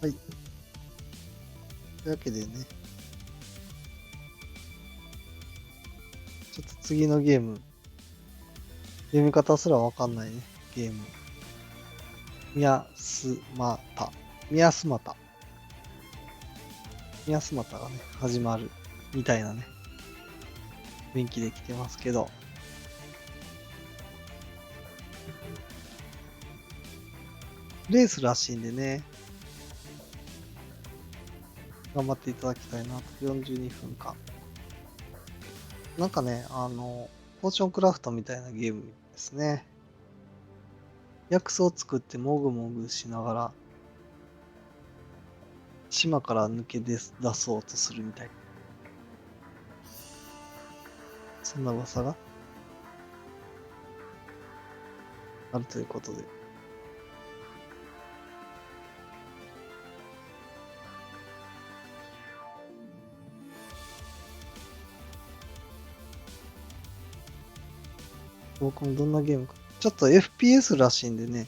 はい。というわけでね、ちょっと次のゲーム、読み方すらわかんないね、ゲーム。ミャスマタ。ミャスマタ。ミャスマタがね、始まるみたいなね、雰囲気で来てますけど、レースらしいんでね、頑張っていただきたいなと。42分間。なんかね、ポーションクラフトみたいなゲームですね。薬草を作ってもぐもぐしながら、島から抜け出そうとするみたいな。そんな噂があるということで。僕もどんなゲームか。ちょっと FPS らしいんでね、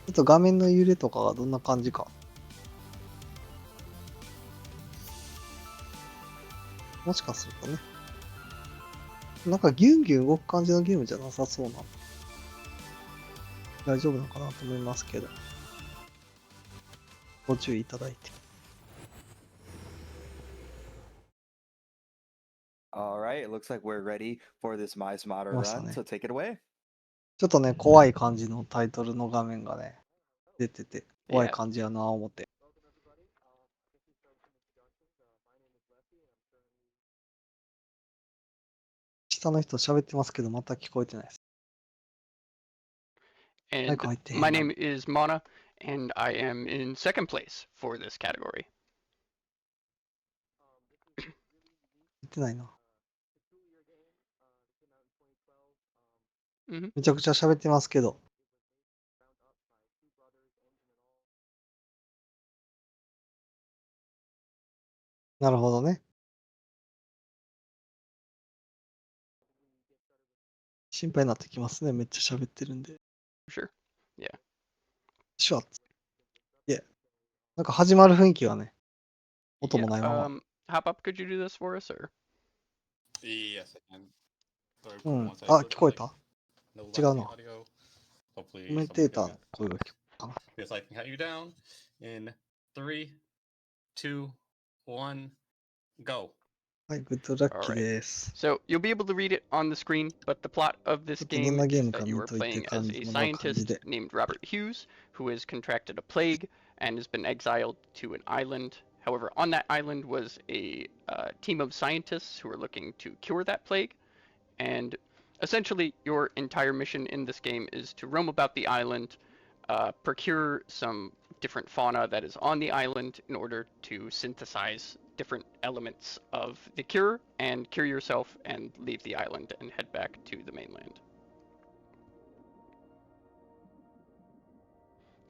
ちょっと画面の揺れとかがどんな感じか。もしかするとね。なんかギュンギュン動く感じのゲームじゃなさそうな。大丈夫なのかなと思いますけど。ご注意いただいて。Alright, it looks like we're ready for this MAWNHA 来ました run, ね。 so take it away. ちょっとね、怖い感じのタイトルの画面がね、出てて、怖い Yeah. 感じやなぁ思って。下の人喋ってますけど、また聞こえてないです。 マイ And ク入ってへ my んな。 name is MAWNHA, and I am in second place for this category. 言ってないな。 hmm めちゃくちゃ喋ってますけど。なるほどね。心配になってきますね。めっちゃ喋ってるんで。Sure. Yeah. シュワッツ。いえ。なんか始まる雰囲気はね、音も Yeah. ないまま。Hop up, could you do this for us, or? Yes, I can. Sorry, う put ん。 one side あ、 for 聞こえ like た no 違う lagging な。 audio. コ Hopefully メン someone テー can タ hear ー me. の声が聞こえたかな。 Yes, I can count you down in 3, 2, 1, go. はい、グッドラッ All キー right. です。 So you'll be able to read it on the screen, but the plot of ち this ょっとどん game なゲー is ムか that you 見 are といて playing as a もらう感じ scientist で。 named Robert Hughes, who has contracted a plague and has been exiled to an island. However, on that island was a team of scientists who are looking to cure that plague. And essentially, your entire mission in this game is to roam about the island, procure some different fauna that is on the island in order to synthesize different elements of the cure and cure yourself and leave the island and head back to the mainland.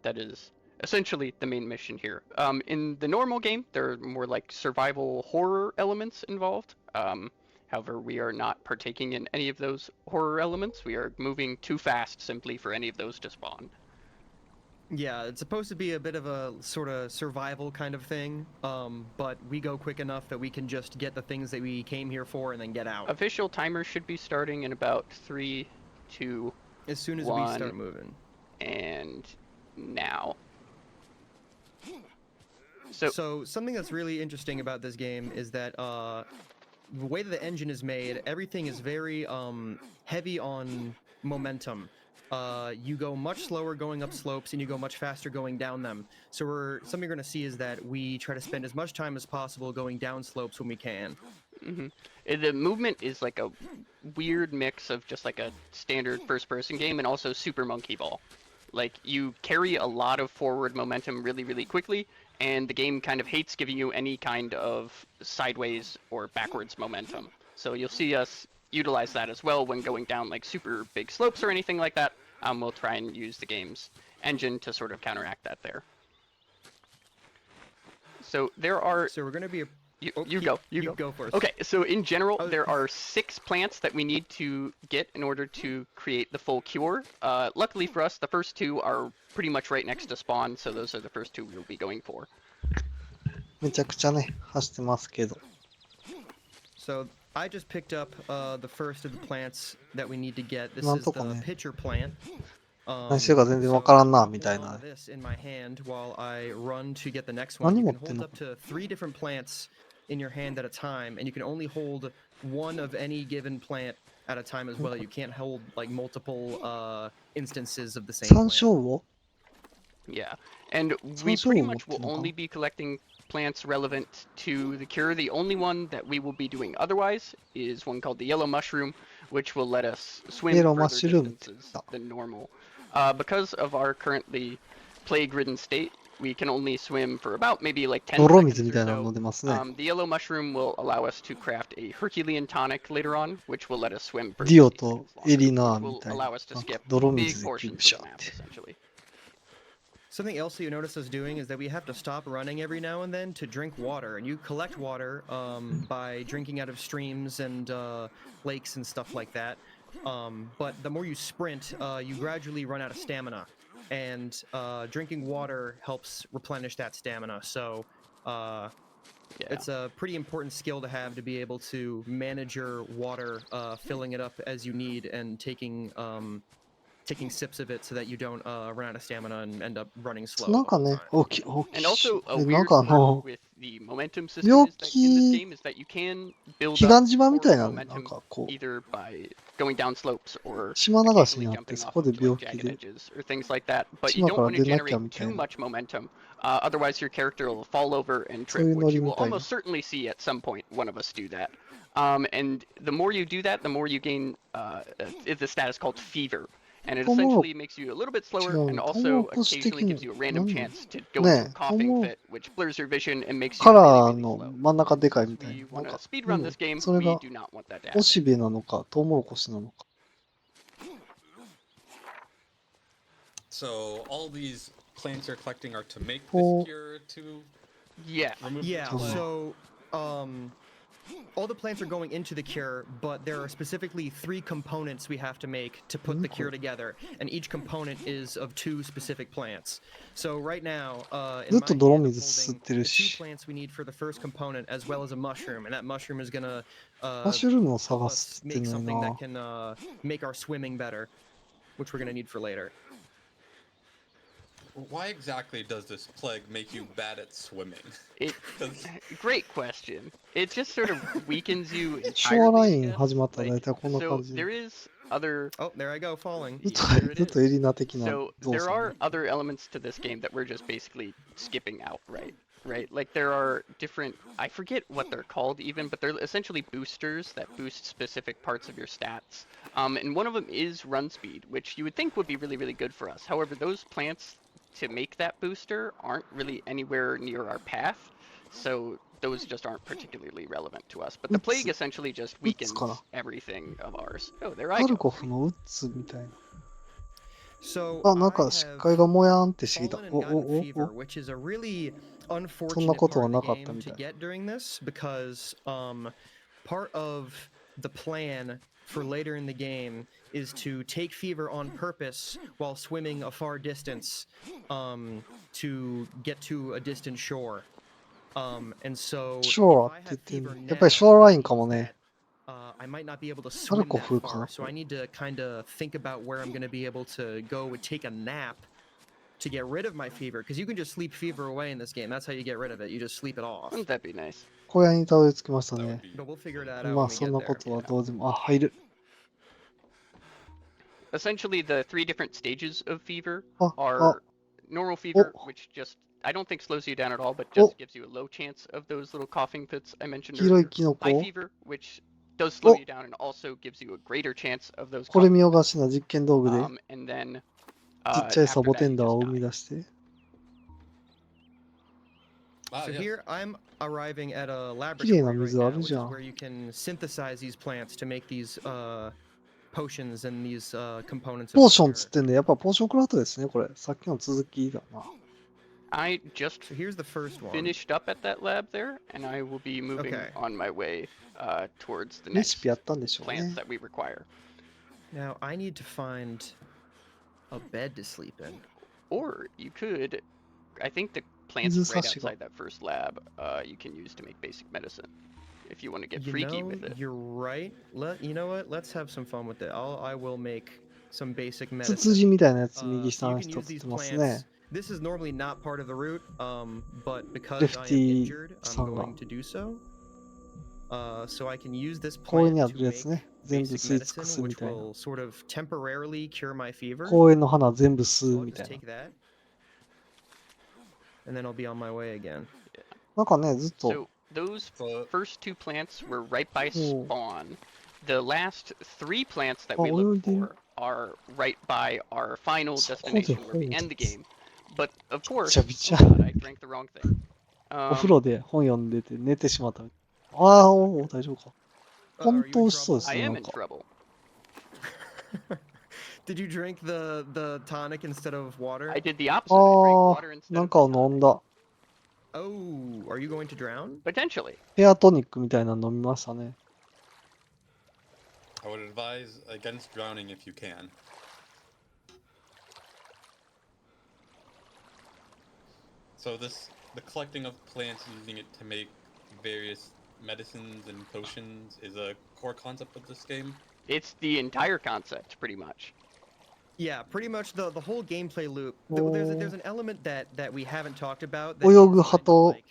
That is essentially the main mission here. In the normal game, there are more like survival horror elements involved. However, we are not partaking in any of those horror elements. We are moving too fast simply for any of those to spawn. Yeah, it's supposed to be a bit of a sort of survival kind of thing, but we go quick enough that we can just get the things that we came here for and then get out. Official timer should be starting in about 3, 2, As soon as we 1, start moving. and now. So something that's really interesting about this game is that the way that the engine is made, everything is very heavy on momentum. You go much slower going up slopes, and you go much faster going down them. So something you're going to see is that we try to spend as much time as possible going down slopes when we can. The movement is like a weird mix of just like a standard first-person game and also Super Monkey Ball. Like, you carry a lot of forward momentum really, really quickly, and the game kind of hates giving you any kind of sideways or backwards momentum. So you'll see us utilize that as well when going down like super big slopes or anything like that. We'll try and use the game's engine to sort of counteract that there. So there are... So we're going to be You go. You go. Go first. Okay, so in general, Oh. there are 6 plants that we need to get in order to create the full cure. Luckily for us, the first 2 are pretty much right next to spawn, so those are the first 2 we'll be going for. めちゃくちゃね、走ってますけど。 So I just picked up the first of the plants that we need to get. This なん is とか the ね、 pitcher plant. 何してるか全然わからんな、み So た I いな hold ね。 this in my hand while I run to get the next one. 何 You 持 can ってん hold の up to 3 different plants in your hand at a time, and you can only hold one of any given plant at a time as well. You can't hold like multiple instances of the same 山 plant. 椒魚 Yeah, and we pretty much will only be collecting plants relevant to the cure. The only one that we will be doing otherwise is one called the yellow mushroom, which will let us swim Yellow further mushroom. distances than normal. Because of our currently plague-ridden state, we can only swim for about maybe like 10 泥 seconds 水み or たいなの so. 飲んでますね。 The yellow mushroom will allow us to craft a Herculean tonic later on, which will let us swim for ディオ 30と seconds エリ longer, ナー which み will たいな。 allow us to なんか skip 泥 big 水でキュ portions ッ of シ the ャーっ map, て。 essentially. Something else that you notice us doing is that we have to stop running every now and then to drink water, and you collect water by drinking out of streams and lakes and stuff like that. But the more you sprint, you gradually run out of stamina, and drinking water helps replenish that stamina. So it's a pretty important skill to have to be able to manage your water, filling it up as you need, and taking sips of it so that you don't run out of stamina and end up running slow. なん the か whole ね time.、大きい、大 And きい。 also, a で、なん weird かquirk with the momentum system is that in this 病気 game is that you can build 彼 up 岸島みたい forward なね、なん momentum かこう、 either by going down slopes or 島流し occasionally になって、 jumping そ off こで of 病 like 気 jagged で、 edges or things like that. But you 島 don't から want to 出なきゃ generate みた too いな。 much momentum, otherwise your character will fall over and そう trip, いうノ which リ you み will たいな。 almost certainly see at some point one of us do that. And the more you do that, the more you gain the status called fever. And it トウモロ essentially makes you a little bit 違 slower う and の。トウモロ also コシ occasionally 的に gives you a random 何なの chance to go ね into a え、トウ coughing モロ fit, which blurs your vision and makes カ you ラ really, ー really の slow. 真ん中でかいみ Since たい we な。なん want to か、 speedrun ね this game, それ we が do not want that to お happen. しべなのか、トウモロコシなのか。 So all these plants you're collecting are to make Oh. this cure to Yeah. remove Yeah, the plague? so all the plants are going into the cure, but there are specifically 3 components we have to make to put the cure together, and each component is of 2 specific plants. So right now, in ずっ my と hand, 泥 I'm 水吸っ holding てる the 2し、 plants we need for the first component, as well as a mushroom, and that mushroom is gonna マッシュルームを help 探 us すって言 make ってんの something に that can make our swimming better, which we're gonna need for later. Why exactly does this plague make you bad at swimming? It, 'Cause- great question. It just sort of weakens you な。ショアラ entirely, イ I ン guess. 始まったら Like, 大体こんな so 感じ。 there is other. Oh, there I go, falling. ずっと There it ずっとエリナ的な So 動 there 作 are ね。 other elements to this game that we're just basically skipping out, right? Right? Like there are different, I forget what they're called even, but they're essentially boosters that boost specific parts of your stats. And one of them is run speed, which you would think would be really, really good for us. However, those plants to make that booster aren't really anywhere near our path, so those just aren't particularly relevant to us. But the plague essentially just weakens everything of ours. Oh, there I タル go. コフのウッズみたいな。 So あ、なん I か視 have 界がもやんってしてきた。 fallen お and お gotten お fever, お。 which is a really unfortunate そんなことは part な of か the った game みた to い。 get during this because part of the plan for later in the game is to take fever on purpose while swimming a far distance to get to a distant shore. And so ショア if って I 言 have ってん fever の。やっぱり now, ショアライン that かも means ね。 that I might not be able to タル swim コ that フかな far, so I need to kind of think about where I'm going to be able to go and take a nap to get rid of my fever, because you can just sleep fever away in this game. That's how you get rid of it. You just sleep it off. Wouldn't that be nice? 小屋にたどり着きました that ね would。be But we'll figure that out ま when あ we そん get な there. ことはどうでも。あ、入る。 Essentially, the 3 different stages of fever あ、あ、 are normal fever, Oh. which just I don't think slows you down at all, but Oh. just gives you a low chance of those little coughing fits I mentioned 黄色い earlier. キノ High コ。 fever, which does slow Oh. you down and also gives you a greater chance of those これ coughing 見よが fits. しな実験道具で And then ちっちゃいサ after ボ that, テ you ンダー just を生み die. 出して。 Ah, So yes. here I'm arriving at a 綺麗 laboratory な right 水あ now, る which じ is ゃん。 where you can synthesize these plants to make these potions and these components. ポー of ション cure. つってんで、やっぱポーションクラフトですね、これ。さっきの続きだな。I just So here's the first one. finished up at that lab there, and I will be moving Okay. on my way towards the レシ next ピやったんでしょう plants ね。 that we require. Now I need to find a bed to sleep in. Or you could, I think the 水 plants 差 right しが。 outside that first lab, you can use to make basic medicine if you want to get You freaky know, with it. you're right. You know what? Let's have some fun with it. I will make some basic ツツジ medicine. みたいなやつ So 右 you 下の can 人 use つっ these てますね plants.。This is normally not part of the route, but because I am Lefty injured, I'm さんが going to do so. So I can use this 公園 plant にあ to るやつ make ね。全部 basic 吸い尽く medicine, すみ which たいな。 will sort of temporarily cure my fever. 公園の花全部吸 So う I'll みた just いな。 take that, and then I'll be on my way again. なんかね、ずっと。 So those first two plants were right by Oh. spawn. The last three plants that Oh, we look really? for are right by our final So destination cool, where we end the that's- game. But of course, Bicha, bicha. oh god, I drank the wrong thing. お風呂で本読んでて寝てしまった。ああ、お大丈夫か。 Are 本 you 当 in 美味しそうで trouble? す I ね、な am ん in か。 trouble. Did you drink the tonic instead of water? I did the opposite. I drank あ water あ、 instead なん of か the を飲ん tonic. だ。 Oh, are you going to drown? Potentially. ヘアトニックみたいなの飲みましたね。 I would advise against drowning if you can. So the collecting of plants, using it to make various medicines and potions is a core concept of this game. It's the entire concept, pretty much. Yeah, pretty much the whole gameplay loop. Oh. There's an element that we haven't talked about that 泳 is ぐ kind of 葉と like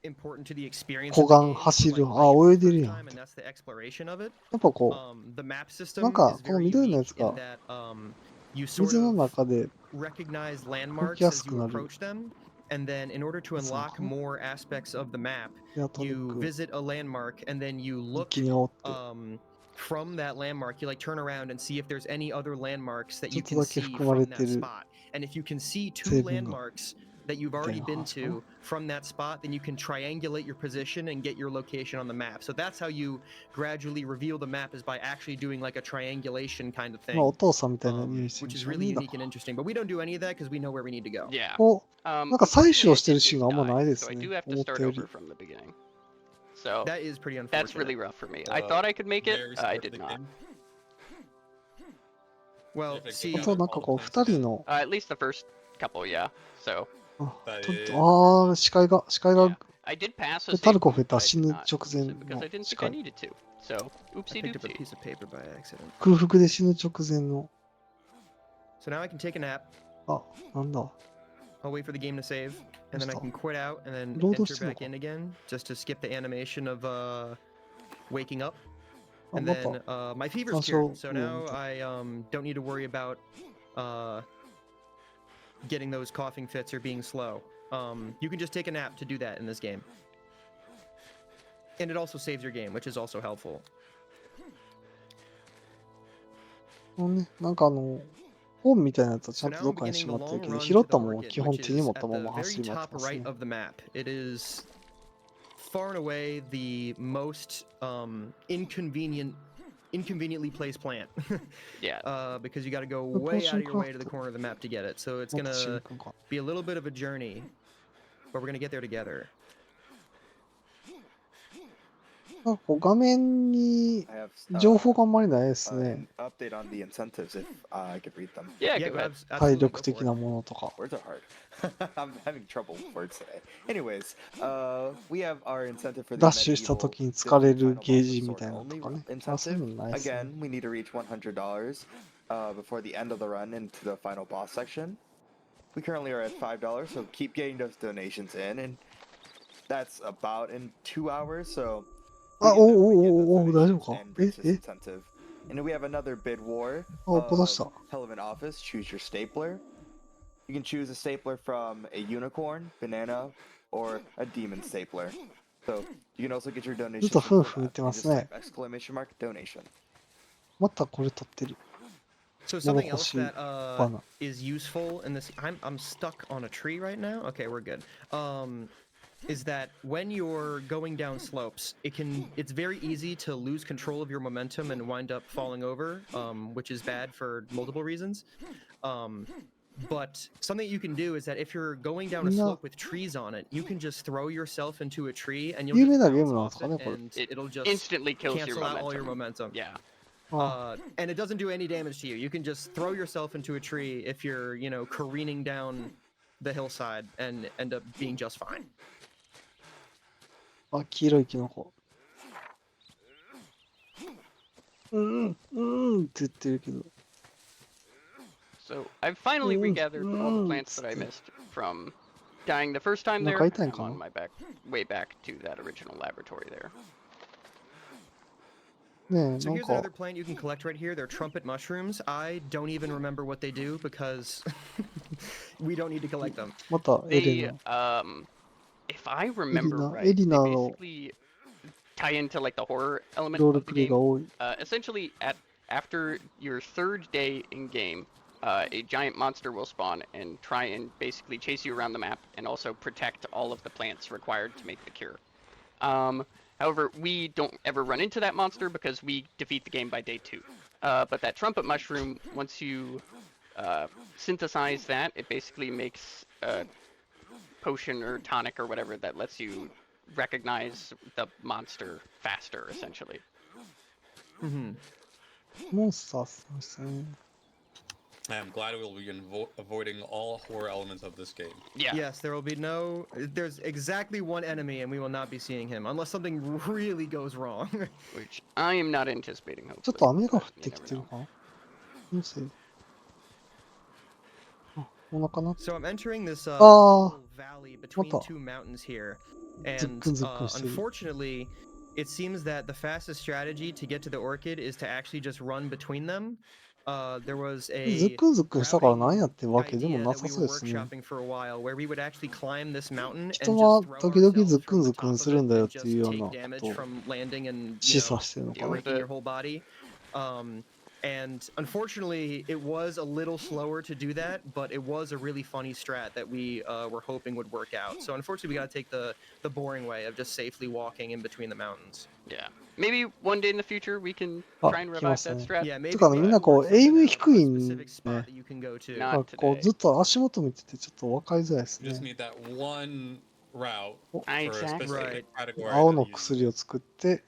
important to the experience 湖 of the 岸 game 走 for る。 like ああ、 playing 泳 it い for で the る first やんっ time, て。 and that's the exploration of it. やっぱこ The map う、 system なんか is この very 緑のや unique つ in が that you sort 水の of 中で recognize 動き landmarks や as すく you なる approach them, and then in order to やつなの unlock かな。 more aspects of the map, ヘアトニッ you ク visit a landmark and then you 一 look 気に煽って from that landmark. You like turn around and see if there's any other landmarks that ちょ you っと can だけ see 含まれ from て that る spot. And if you can see two 成分が landmarks that you've みたい already な been 話かな。 to from that spot, then you can triangulate your position and get your location on the map. So that's how you gradually reveal the map, is by actually doing like a triangulation kind of まあお thing, 父さんみたいな匂いしてる which んで is しょう really ね。だ unique か and ら interesting. But we don't do any of that because we know where we need to go. Yeah. おなんか採取をしてるシーンがあんまないで So す I ね。 do have to 思った start より。 over from the beginning. So That is pretty that's unfortunate. really rough for me. I The thought I could make it. very I start of did the not. game. Well, If it see, あ goes と out なんか all the こう plants 二人の At least the first couple, yeah. So あ That ちょっ is- と視界が yeah, I did pass a タル save コフ point, やった but ら I 死 did ぬ not 直 use 前 it because の I didn't 視 think I 界 needed to. So I oopsie picked up a doopsie. piece of paper by accident. 空腹で死ぬ直前の So now I can take a nap. あなんだ I'll wait for the game to save, and then I can quit out and then Load enter of back in again, just to skip the animation of waking up. あ And また then my fever's 多少 cured, so うん now I don't need to worry about getting those coughing fits or being slow. You can just take a nap to do that in this game. And it also saves your game, which is also helpful. ね、なんか本みたいなやつはちゃ So んと now ど I'm っかに beginning し the まってる long けど、 run 拾 to った the もんは market, 基本 which 手に is 持った at ま the ま very 走り回って top ますね right。of the map. It is far and away the most inconveniently placed plant. Yeah. Because you got to go The way out potion of your way to the craft. corner of the map to get it. So it's 持った瞬 gonna 間か be a little bit of a journey, but we're gonna get there together. なんかこう画面に I have 情報があんまりないですね。 an update on the incentives if I could read them. Yeah, Yeah, go ahead. absolutely, 体 go 力 for 的 it. なものとか。 Words are hard. I'm having trouble with words today. Anyways, we have our incentive for the ダッシュした時に疲れる medieval ゲー defeat ジ final みたいな boss の of とかね sword。あ、そういう incentive. のないですね。 Again, we need to reach $100 before the end of the run into the final boss section. We currently are at $5, so keep getting those donations in, and that's about in 2 hours. So あ、 we お can お definitely お get お those 大丈夫 donations か and reach this え incentive. And then we have another bid war. あ、落っことした。 Hell of an office. Choose your stapler. You can choose a stapler from a unicorn, banana, or a demon stapler. So you can also get your donations Just a for fun that. food And just 言って type exclamation mark donation. またこれ撮ってる。 So something else Monohoshi that banner. is useful in this, I'm stuck on a tree right now. Okay, we're good. Is that when you're going down slopes, it's very easy to lose control of your momentum and wind up falling over, which is bad for multiple reasons. But something you can do is that if you're going down a No. slope with trees on it, you can just throw yourself into a tree and you'll 有名 just なゲー bounce ムなんで off すか it ね、これ。 and It it'll just instantly kills your cancel out all your momentum. momentum. Yeah. あ And it doesn't do any damage to you. You can just throw yourself into a tree if you're, you know, careening down the hillside and end up being just fine. あ、黄色いキノコ。って言ってるけど。 So I've finally regathered all the plants that I missed from dying the first time there. I'm on my way back to that original laboratory there. ねえ、 So なん here's か another plant you can collect right here. They're trumpet mushrooms. I don't even remember what they do because we don't need to collect them. またエレ They, ナ。 if I remember Elena- right, they Elena の basically tie into like the horror element ロール of the プレイ game. が多い。 Essentially, after your third day in game, a giant monster will spawn and try and basically chase you around the map and also protect all of the plants required to make the cure. However, we don't ever run into that monster because we defeat the game by day 2. But that trumpet mushroom, once you synthesize that, it basically makes a potion or tonic or whatever that lets you recognize the monster faster, essentially. Mm-hmm. モンスターですね。 I am glad we'll be avoiding all horror elements of this game. Yeah. Yes, there will be no. There's exactly one enemy, and we will not be seeing him unless something really goes wrong. Which I am not anticipating, ちょっ hopefully. と雨が降 but っ you てき never てる know. かな。のせい。あ、お腹なって。 So I'm entering this Ah. little valley between What the- two mountains here, and Zukkunしてる。 unfortunately, it seems that the fastest strategy to get to the orchid is to actually just run between them. There was ズ a クンズクンしたからなんやってわけでも idea な that さ we そう were ですね。 workshopping for a while where we would actually climb this mountain and 人は just throw 時々 ourselves ズクン from the ズクン top す of る it んだよ and っていうよう just な take こ damage とを from landing and, you 示 know, 唆してるのかな。 breaking your whole body. And unfortunately, it was a little slower to do that, but it was a really funny strat that we were hoping would work out. So unfortunately, we got to take the boring way of just safely walking in between the mountains. Yeah. Maybe one day in the future we can Ah, try and 来ま revive した that ね。 strat. Yeah, maybe てかね、 we みんな can こ work う、エイ something ム out, 低 a いん specific ね。 spot that you can go to. Not こう today. ずっと足元見ててちょっと分かりづらいです You just ね。 need that one route Oh. for a Exactly. specific category. 青 that の you 薬を作って、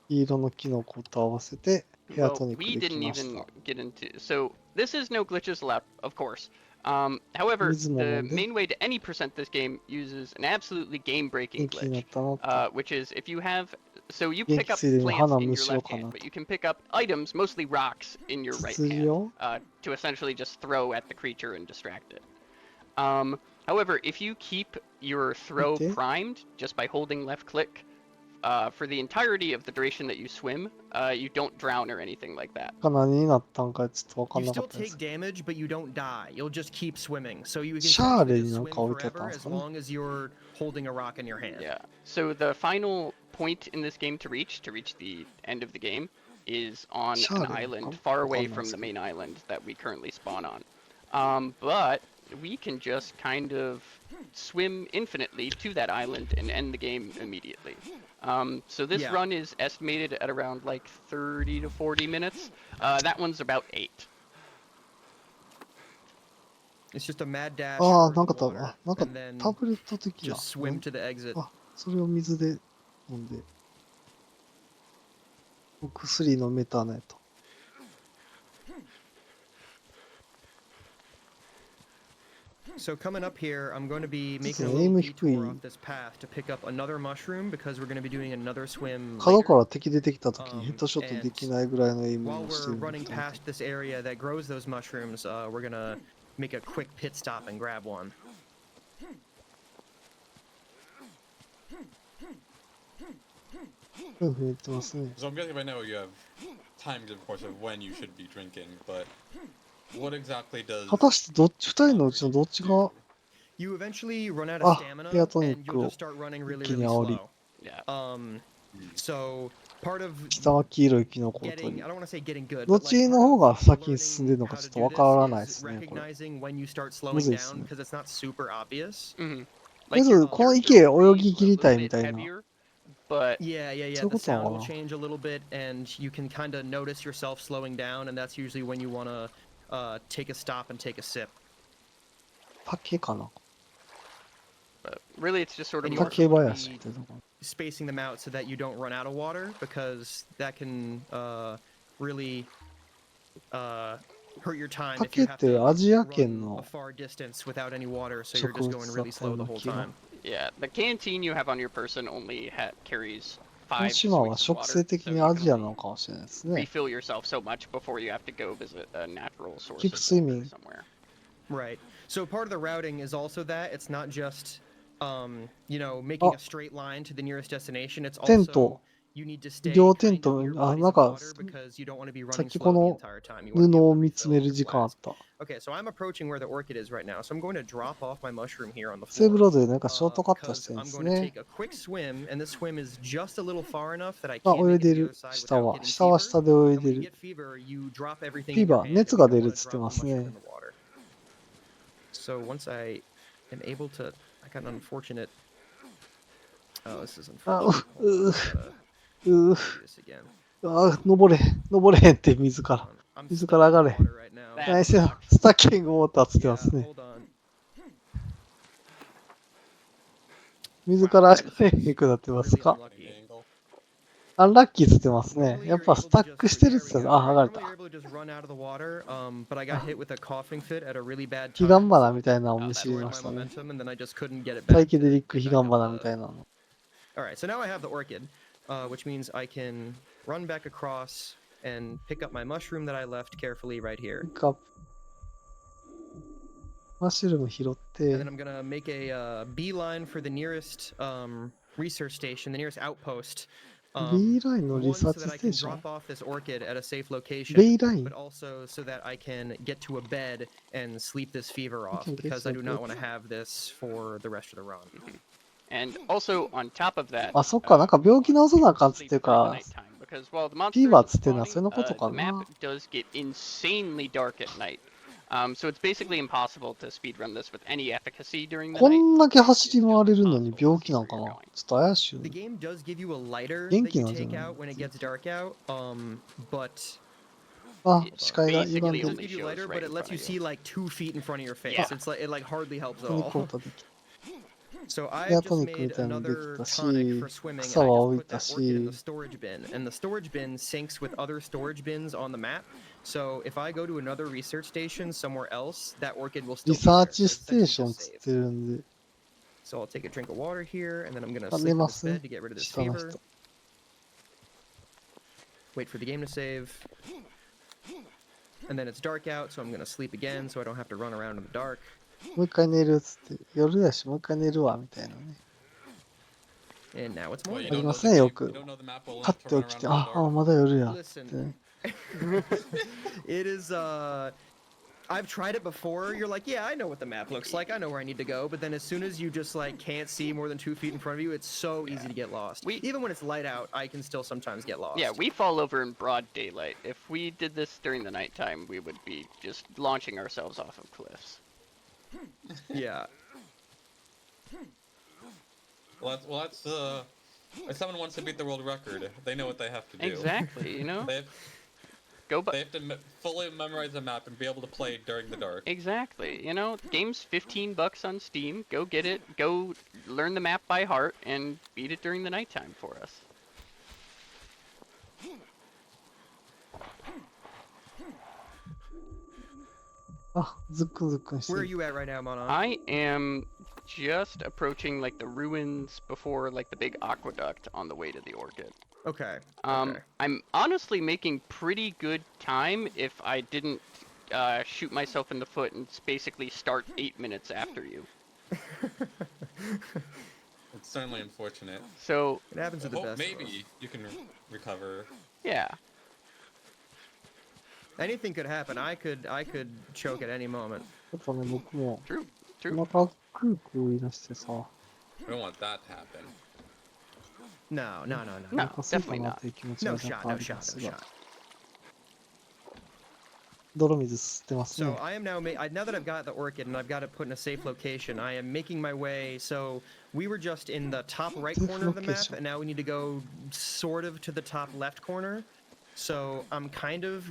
黄色のキノコと合わせて、ヘア Well, トニック we でき didn't まし even た。 get into. So this is no glitches allowed, of course. However, Mizumo theなんで main way to any percent this game uses an absolutely game-breaking 元気になっ glitch, たなって。 which is if you have. So you 元 pick 気 up ついでに plants 花 in む your しよう left かな hand, と。 but you can pick up items, mostly rocks, in your right ツツジ hand を to essentially just throw at the creature and distract it. However, if you keep your throw Okay. primed just by holding left click for the entirety of the duration that you swim, you don't drown or anything like that. が何になったんかちょっと分か You んなか still ったで take す。 damage, but you don't die. You'll just keep swimming. So you can シャー essentially レ just になん swim か置いてあったん forever です as かね。 long as you're holding a rock in your hand. Yeah. So the final point in this game to reach the end of the game, is on an Shard, island huh? far away Wakanda from the skin. main island that we currently spawn on. But we can just kind of swim infinitely to that island and end the game immediately. So this Yeah. run is estimated at around like 30 to 40 minutes. That one's about 8. It's just a mad dash ああ、 through なん the か water, なんか and then タブレット的な。 just swim to the exit. あ、それを水で飲んで。お薬飲めたねと。 So coming up here, I'm going to be making a an little aim detour低い。 off this path to pick up another mushroom because we're going to be doing another swim 角か later. ら敵出てきた時にヘッドショットできないぐらいのエイム While をして we're るんで running past this area that grows those mushrooms, we're going to make a quick pit stop and grab one. ふんふん言ってますね。 So I'm guessing by now you have times, of course, of when you should be drinking, but what exactly does 果たして二人のうちのどっちが You eventually run out of Ah, stamina, yeah, tonic and you'll を just start running really, 一気に really 煽り slow. Yeah. So part of 北は黄色いキノコを取 getting, り I don't want to say getting good, どっ but ち like の part 方 of が先に進んでる learning のか how ちょっ to と do わからないで this す is ねこれ recognizing when you start む slowing ずいですね down because it's not super obvious. Mm-hmm. とりあえずこの池へ泳ぎ切りたいみたいな But Yeah, yeah, yeah. So The what's sound all- will change a little bit, and you can kind of notice yourself slowing down, and that's usually when you want to take a stop and take a sip. 竹かな。 But really, it's just sort of And you more. also 竹 want 林 to みたいなとこ。 be spacing them out so that you don't run out of water, because that can really hurt your time if 竹 you っ have て to アジア圏 run a の far distance without any water, so you're 植 just 物 going だ really った slow よう the な whole 気が。 time. Yeah, the canteen you have on your person only carries この 5 島は sweets of 植 water, 生的 so に you ア can ジア only なのかもしれないですね。 refill yourself so much before you have to go visit a natural source Keep of water swimming. somewhere. Right. So part of the routing is also that it's not just making a straight line to the nearest destination. It's テント also you need to stay 両テン kind ト of near あ bodies なん of か water because you don't want to be さっ running きこ slow the の entire time. You want to 布 be を able to 見つ refill める your 時間あっ flask. た。 Okay, so I'm approaching where the orchid is right now. So I'm going to drop off my mushroom here on the セーブ floor. ロードでなんかショートカットし Because てるんで I'm す going to ね。 take a quick swim, and this swim is just a little far enough that I あ、 can't 泳い make it で to the る。 other side 下 without は。 getting 下は fever. 下で泳い And で when you る。 get fever, you drop everything フィ in ー your バー、 hand, 熱 and が you 出 don't る want っ to つって drop ま the す mushroom ね in。the water. So once I am able to, I got an unfortunate. Oh, this is あ、 unfortunate. Hold on, I gotta う do this again. あ、登れへんって水か Hold ら。 on. I'm 水 stuck から in 上 the がれ。 water right now. That ナイスよ。 sucks. スタッキングウォーターつってま Yeah, すね。 hold on. 水から上がれへんくなってます Really か unlucky. Angle. アンラッキーつってますね。 Normally やっ you're ぱ able スタッ to ク just してるっ there つっ we て go. あ、上がれ Normally た。 you're able to just run out of the water, but I got hit with a coughing fit at a really bad ヒガ time, ンバナ so み it たいなのを Oh, 見 that 知り destroyed ま my したね。 momentum, and then I just couldn't get it サ back イケデリッ to ク get ヒ back ガン up バナみた the. いなの。 All right, so now I have the orchid, which means I can run back across and pick up my mushroom that I left carefully right here. マッシュルーム拾っ And て then、I'm gonna make a beeline for the nearest research station, the nearest outpost. B ラインの One リサー so チ that ス I テー can ション drop off this orchid at a safe location, ベイライン but also so that I can get to a bed and sleep this fever off, can get because I to do a not bed. want to have this for the rest of the run. And also on top of that, あ、そっか、なんか病気治さなあかんっつっていう sleep during か the、nighttime because while the monsters フィーバー are つってんのは spawning, そういうことか the map な。 does get insanely dark at night. So it's basically impossible to speedrun this with any efficacy during the こ night. んだけ走り It's 回 just れるのに impossible to 病 see 気なん where か you're な going. ちょっと怪しいよ The ね。 game does give you a lighter that 元気 you なんじゃ take ない out when it gets dark out, but あ、 It 視界が歪ん basically で it る does only。 give you shows lighter, right but it in lets front you of see you. like 2 feet in front of your face. Yeah. It like hardly helps ト at ニコー all. タできた。 So エア I've ト just ニックみ made たいなのでき another た tonic し for、swimming, and 草 I は just 置い put た that orchid in the し、 storage bin, and the storage bin syncs with other storage bins on the map. So if I go to another research station somewhere else, that orchid will リ still be サー there. チ So ス it's テー essentially ション just つっ saved. てるんで、 So I'll take a drink of water here, and then I'm gonna あ、 sleep 寝 in ま this す bed ね。 to get rid of this 下の fever. 人。 Wait for the game to save. And then it's dark out, so I'm gonna sleep again, so I don't have to run around in the dark. もう一回寝るっつって、夜やしもう一回寝るわみたいなね。 And now it's Well, you morning. あり don't ま know す the ね、 game. よ You く。 don't know the map well パ enough ッ to て run 起き around て、 in the あ、 dark. まだ夜や。って Listen, it is I've tried it before. You're like, yeah, I know what the map looks like. I know where I need to go. But then as soon as you just like can't see more than 2 feet in front of you, it's so easy to get lost. Even when it's light out, I can still sometimes get lost. Yeah, we fall over in broad daylight. If we did this during the nighttime, we would be just launching ourselves off of cliffs. Yeah. Well, that's if someone wants to beat the world record, they know what they have to do. Exactly, you know? They have, Go they have to fully memorize the map and be able to play it during the dark. Exactly, you know? Game's $15 on Steam. Go get it. Go learn the map by heart and beat it during the nighttime for us. Ah, ずっくんずっくんして Where are る。 you at right now, Mana? I am just approaching like the ruins before like the big aqueduct on the way to the orchid. Okay. Um, Okay. I'm honestly making pretty good time if I didn't shoot myself in the foot and basically start 8 minutes after you. It's certainly unfortunate. So It happens to the best. of us. Maybe you can recover. yeah, Anything could happen. I could choke at any moment. ちょっとね、僕も true, お true. 腹クークー言い出してさ、 We don't want that to happen. No, no, no, no. お No, 腹すいた definitely な not. っていう気持ちが No 若 shot, 干あ no り shot, ます no が、 shot. 泥水吸ってますね So。I am now now that I've got the orchid and I've got it put in a safe location, I am making my way. So we were just in the top right Safe corner of the map, location. and now we need to go sort of to the top left corner. So I'm kind of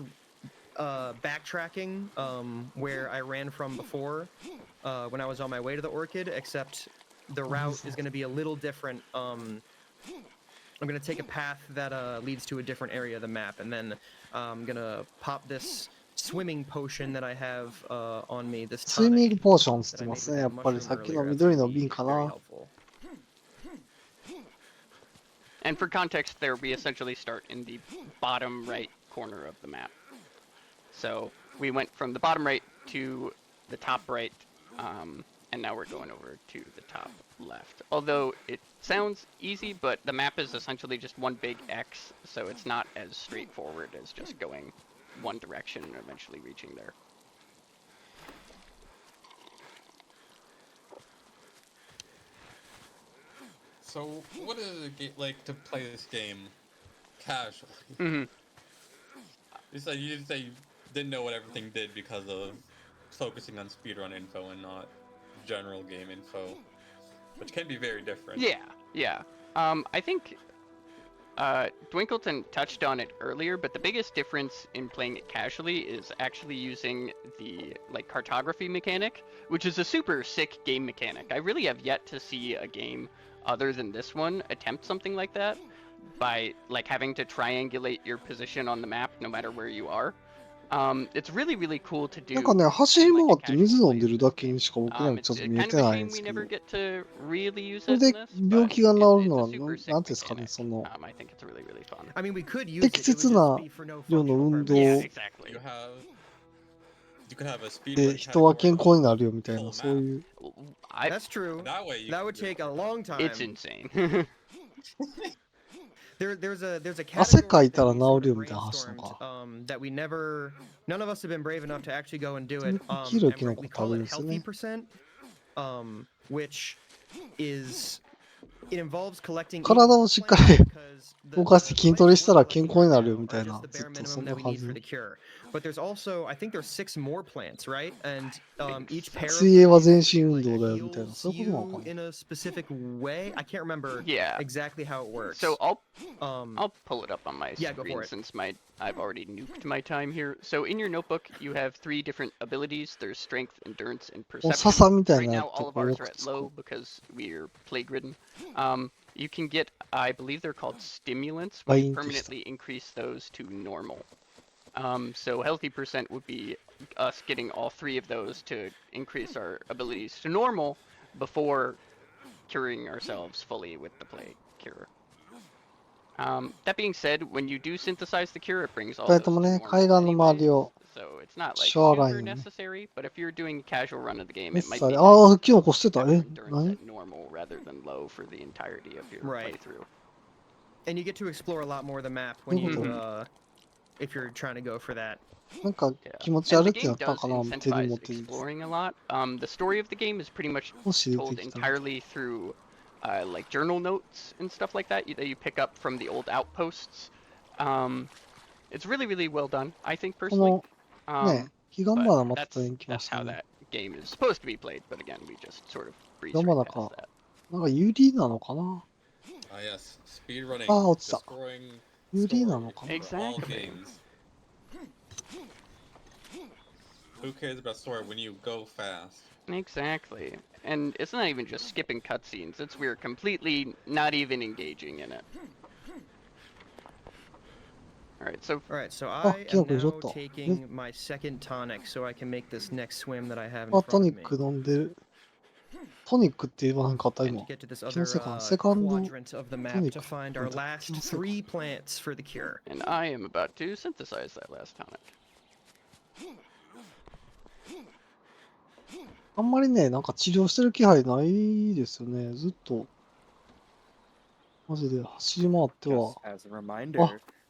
backtracking where I ran from before when I was on my way to the Orchid, except the route is going to be a little different. I'm going to take a path that leads to a different area of the map, and then I'm going to pop this swimming potion that I have on me, this スイミング tonic ポーションっつっ that て I ま made す with ね。や that っぱり mushroom さっき earlier. の That's 緑 going の to 瓶 be か very な。 helpful. And for context, there we essentially start in the bottom right corner of the map. So we went from the bottom right to the top right, and now we're going over to the top left. Although it sounds easy, but the map is essentially just one big X, so it's not as straightforward as just going one direction and eventually reaching there. So, what is it like to play this game casually? Mm-hmm. You just say you didn't know what everything did because of focusing on speedrun info and not general game info, which can be very different. Yeah. I think Dwinkleton touched on it earlier, but the biggest difference in playing it casually is actually using the cartography mechanic, which is a super sick game mechanic. I really have yet to see a game other than this one attempt something like that by having to triangulate your position on the map no matter where you are. It's really, really cool to do. なんかね、走り in, 回 like, っ a て水 casual 飲んでる playthrough だ of け the にしか僕 game. らもちょっ It's と見え kind て of a ないん shame です we けど。 never get to really use それ it in で this, 病 but 気が治るのは it's a super sick 何ですかね、 mechanic. その I think it's really, really fun. I mean, we could use 適 it. It would 切 just な be for no 量の functional 運動 Yeah, purpose. exactly. You could have a で speedrun 人は健 category 康になるよみたい full な、 map. そういう。 That's true. That way you That can would do take a it. long time. It's insane. There's a 汗 category かい that たら we 治 sort るよ of みたいな話なの brainstormed か。 that we never, none of us have been brave enough to actually go and do it. 黄色い And キノコ we 食べ call るん it ですよ healthy ね。 percent, which is it involves collecting 体 even を more しっか plants り because 動かして the 筋 plants トレ that した we're ら健 collecting 康に right なるよ now みた are いな、 just the ずっ bare とそ minimum んな that we 感 need じ for の。 the cure. But there's also, I think there's 6 more plants, right? And each pair of 水泳は全 these 身運 like 動だよみたいな、 heals そういうことなの you かな。 in a specific way. I can't remember Yeah. exactly how it works. So I'll I'll pull it up on my Yeah, go screen for it. since I've already nuked my time here. So in your notebook, you have 3 different abilities. There's strength, endurance, and お perception. 笹みたい Right なや now, つと all of か多 ours く are at 使う。 low because we're plague ridden. You can get, I believe they're called stimulants, when you バインとした。 permanently increase those to normal. So healthy percent would be us getting all 3 of those to increase our abilities to normal before curing ourselves fully with the plague cure. That being said, when you do synthesize the cure, it brings all 二 those 人とも to ね、 normal 海岸の周り anyways, を so it's not like ショアライ super ンね。 necessary, but if you're doing a casual run of the game, メッ it might サ be で、 nice ああ、キノコ捨て to た。 have your え、 endurance 何 at normal rather than low for the entirety of your Right. playthrough. And you get to explore a lot more of the map どう when いうこ you と？ if you're trying to go for that. なんか Yeah. 気持ち And 悪 the ってな game ったの does かな、手に持 incentivize ってる。 exploring a lot. The story of the game is pretty much もし出 told てきたら。 entirely through like journal notes and stuff like that that you pick up from the old outposts. It's really, really well done, I think こ personally. のね、彼岸 But 花また that's 来ま that's した how ね。 that game is supposed to be played. But again, we just sort of breeze 彼岸 right 花 past か。 that. なんか有利なのかな。 Yes, speedrunning, ああ、落ちた。 destroying 有利な story のかな。 for all Exactly. games. Who cares about story when you go fast? Exactly. And it's not even just skipping cutscenes. It's we're completely not even engaging in it. Alright, so All right, so Oh, I am キノコにちょ now っと。 taking my second tonic so I can make this next swim that I have in あ、ト front ニ of ッ me. ク飲んでる。トニックって言わなかった And to 今。 get to this 気の other せいかな。セカンド quadrant of the map tonic. to find our last 3 plants for the cure. and I am about to synthesize that last tonic. あんまりね、なんか治療してる気配ないですよね。ずっと。マジで走り回っては Just。as a reminder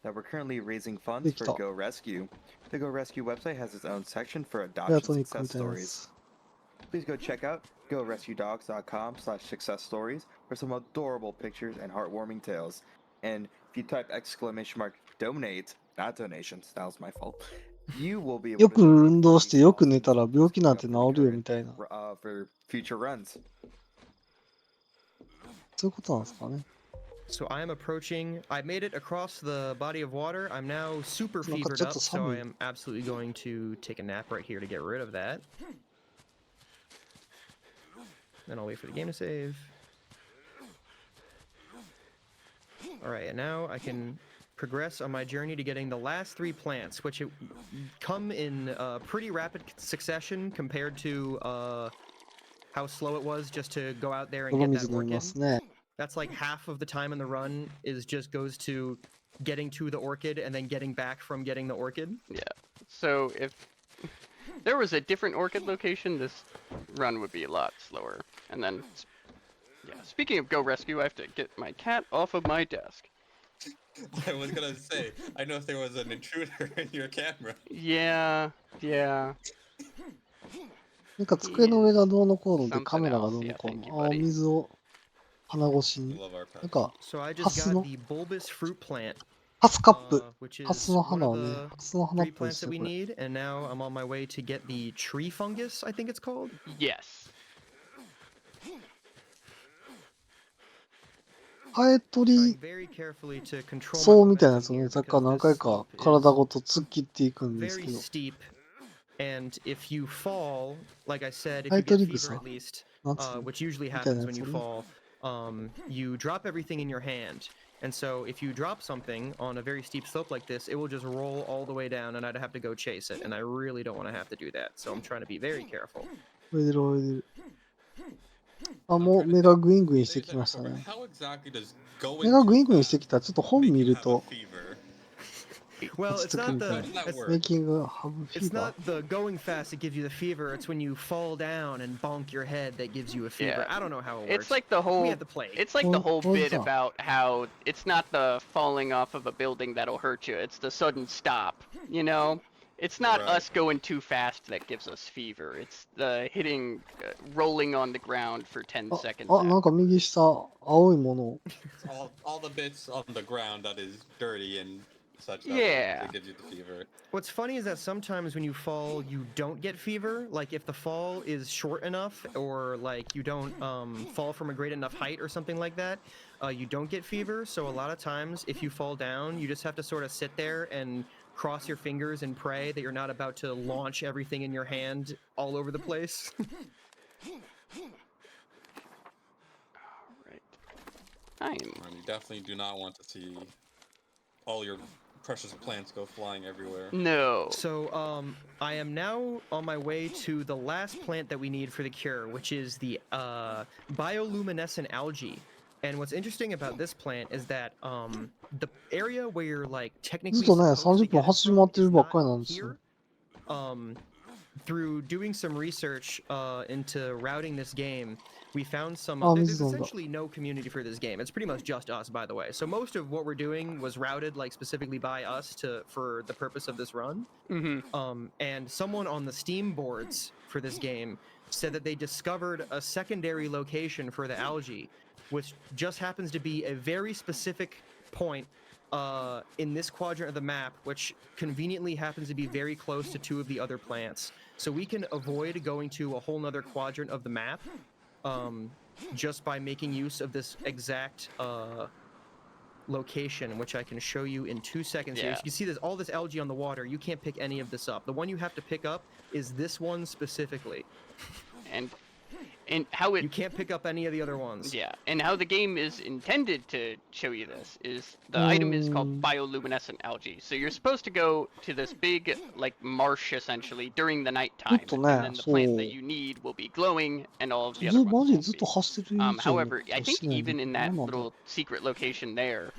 that we're currently raising funds Big for talk. Go Rescue. The Go Rescue website has its own section for これは adoption トニック success みたいなや stories. つ。 Please go check out gorescuedogs.com/success stories for some adorable pictures and heartwarming tales. And if you type !donate, not donations, that was my fault, you will be able よ to く運動してよく awesome 寝たら videos 病気なんて for 治 the るよ current, みたいな。 for future runs. そういうことなんですかね。So I am approaching. I made it across the body of water. I'm now super Like, fevered just up, a so summon. I am absolutely going to take a nap right here to get rid of that. Then I'll wait for the game to save. Alright, and now I can progress on my journey to getting the last 3 plants, which come in pretty rapid succession compared to how slow it was just to go out there and 泥 get 水 that 飲みま orchid. すね。 That's like half of the time in the run is just goes to getting to the orchid and then getting back from getting the orchid. Yeah. So if there was a different orchid location, this run would be a lot slower. And then, yeah. Speaking of Go Rescue, I have to get my cat off of my desk. I was gonna say, I know if there was an intruder in your camera. Yeah. Yeah. なんか机の上がどうのこうので Something カメラが else. どうの Yeah, こう thank you, の。あ、お buddy. 水を鼻越し We に。 love our なん pets. か、 So I ハ just ス got の、 the bulbous fruit plant, ハスカップ。 which ハ is スの one 花 of をね、 the ハスの花っ 3ぽいで plants す that よ、 we これ。 need, and now I'm on my way to get the tree fungus, I think it's called. Yes. ハエ取 Trying り very carefully to control そう my みたいなや momentum つをね、 here さっきから because 何 this 回か slope 体 is ごと突っ切っていくんです very けど。 steep, and if you fall, like I said, if ハエ you 取 get り fever 草 at least, なんつうの which usually みたい happens なや when つ you をね。 fall, you drop everything in your hand. And so if you drop something on a very steep slope like this, it will just roll all the way down and I'd have to go chase it. And I really don't want to have to do that. So I'm trying to be very careful. 泳いでる泳いでる。あ、 I'm もう trying to 目 think. がグイングインし I て think き you ま said した before, but ね。 how exactly does 目 going が too グイングインして fast きたらちょっと本 make 見 you る have a と fever? Well, 落ち it's 着く not みたい the 'How な。 does that it's, work? メイキングハブフィ it's ーバ not the going fast that gives you the fever. It's when you fall down and bonk your head that gives you a fever. Yeah. I don't know how it It's works. like the We whole. had the plague. It's like the whole What was bit that? about how it's not the falling off of a building that'll hurt you. It's the sudden stop. You know. It's not Right. us going too fast that gives us fever. It's the hitting, rolling on the ground for 10 seconds. あ、なんか右下、青いものを。 It's all the bits on the ground that is dirty and such that Yeah. it gives you the fever. What's funny is that sometimes when you fall, you don't get fever. Like if the fall is short enough, or like you don't fall from a great enough height or something like that, you don't get fever. So a lot of times, if you fall down, you just have to sort of sit there and cross your fingers and pray that you're not about to launch everything in your hand all over the place. Right. I am. And you definitely do not want to see all your precious plants go flying everywhere. No. So I am now on my way to the last plant that we need for the cure, which is the bioluminescent algae. And what's interesting about this plant is that the area where you're like ず technically っとね、 supposed to 30分 get it 走り from 回ってる is ばっかり not なんですよ。 here. Through doing some research into routing this game, we found some. Oh, There's Mrs. Onda. essentially no community for this game. It's pretty much just us, by the way. So most of what we're doing was routed like specifically by us for the purpose of this run. Mm-hmm. And someone on the Steam boards for this game said that they discovered a secondary location for the algae, which just happens to be a very specific point in this quadrant of the map, which conveniently happens to be very close to 2 of the other plants. So we can avoid going to a whole nother quadrant of the map just by making use of this exact location, which I can show you in 2 seconds here. Yeah. So you can see there's all this algae on the water. You can't pick any of this up. The one you have to pick up is this one specifically. And how it. You can't pick up any of the other ones. Yeah, and how the game is intended to show you this is the item is called bioluminescent algae. So you're supposed to go to this big, like, marsh essentially during the nighttime, Good to and know, then the plant that so- you need will be glowing, and all of the ず other マ ones ジ won't ずっ be. と走ってる以上の However, こ I とし think ないんだ even け in ど、 that 何なんだろ little secret location there,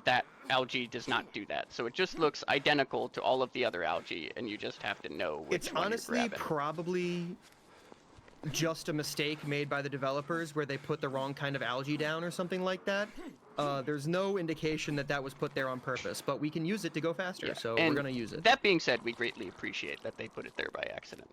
that algae does not do that. So it just looks identical to all of the other algae, and you just have to know which It's one honestly you're grabbing. probably just a mistake made by the developers where they put the wrong kind of algae down or something like that. There's no indication that that was put there on purpose, but we can use it to go faster, Yeah, so and we're gonna use it. That being said, we greatly appreciate that they put it there by accident.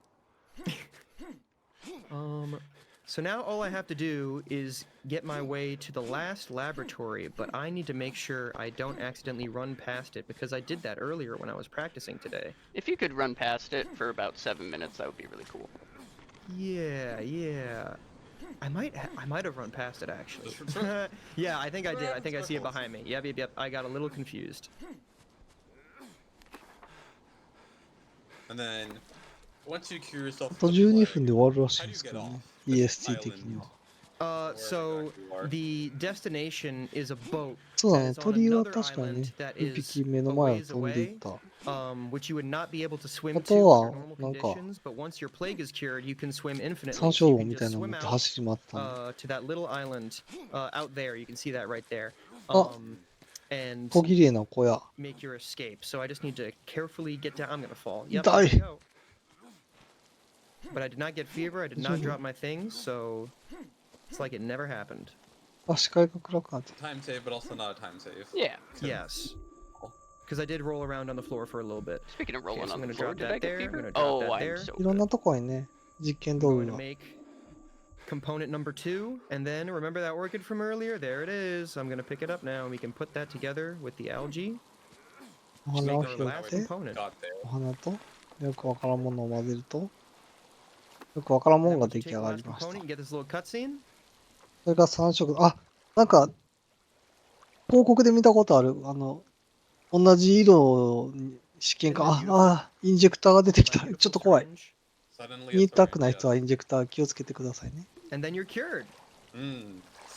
So now all I have to do is get my way to the last laboratory, but I need to make sure I don't accidentally run past it because I did that earlier when I was practicing today. If you could run past it for about 7 minutes, that would be really cool. Yeah. I might have run past it actually. Just run. Yeah, I think I did. I Run think I see it circles. behind me. Yep. I got a little confused. And then, once you cure yourself あと from the 12 plague, 分で終わるらしい how ん do で you すけ get どね。 off this EST 的に island? は。 Wherever So exactly you are? the destination is a boat そうだ that ね。 is on 鳥は another 確かに island ね、 that 一 is 匹目 a の前を ways 飛んでいっ away, た。 which you would not be able to swim あ to と under は、 normal なんか、 conditions, but once your plague is cured, you can swim infinitely. 山 So 椒 you 魚 can みたい just なの持っ swim て out 走り回ってたの。 to that little island out there. You can see that right there. あ、 And 小綺麗な小屋。 make your escape. So I just need to carefully get down. I'm gonna fall. Yep, 痛 there い。 we go. But I did not get fever. I did 大丈 not 夫？ drop my things, so it's like it never happened. あ、視界が暗くなってた。 Time save, but also not a time save. Yeah. Yes. Because I did roll around on the floor for a little bit. Speaking of Okay, rolling so I'm on the gonna floor, drop did that I get there. I'm fever? gonna drop Oh, that I'm there. so いろん good. なとこにね、実験 I'm 道 going 具 to が。 make component number 2, and then remember that orchid from earlier? There it is. I'm gonna pick it up now, and we can put that together with the algae. お To 花 make を our 拾っ last て、 component. Got there. お花と、よくわからんものを混ぜると、よくわからんも And の then が once you 出来 take 上 the がり last ました。 component, you get this little cutscene. それが3色。あ、なんか、広告で見たことある。同じ色に試験 Isn't か。 it あ、 beautiful? あ、インジェクターが出てき My た。 beautiful ちょっと怖い。 syringe. Suddenly 見 a た syringe, くない人 yes. はインジェクター気をつけてくださいね。 And then you're cured.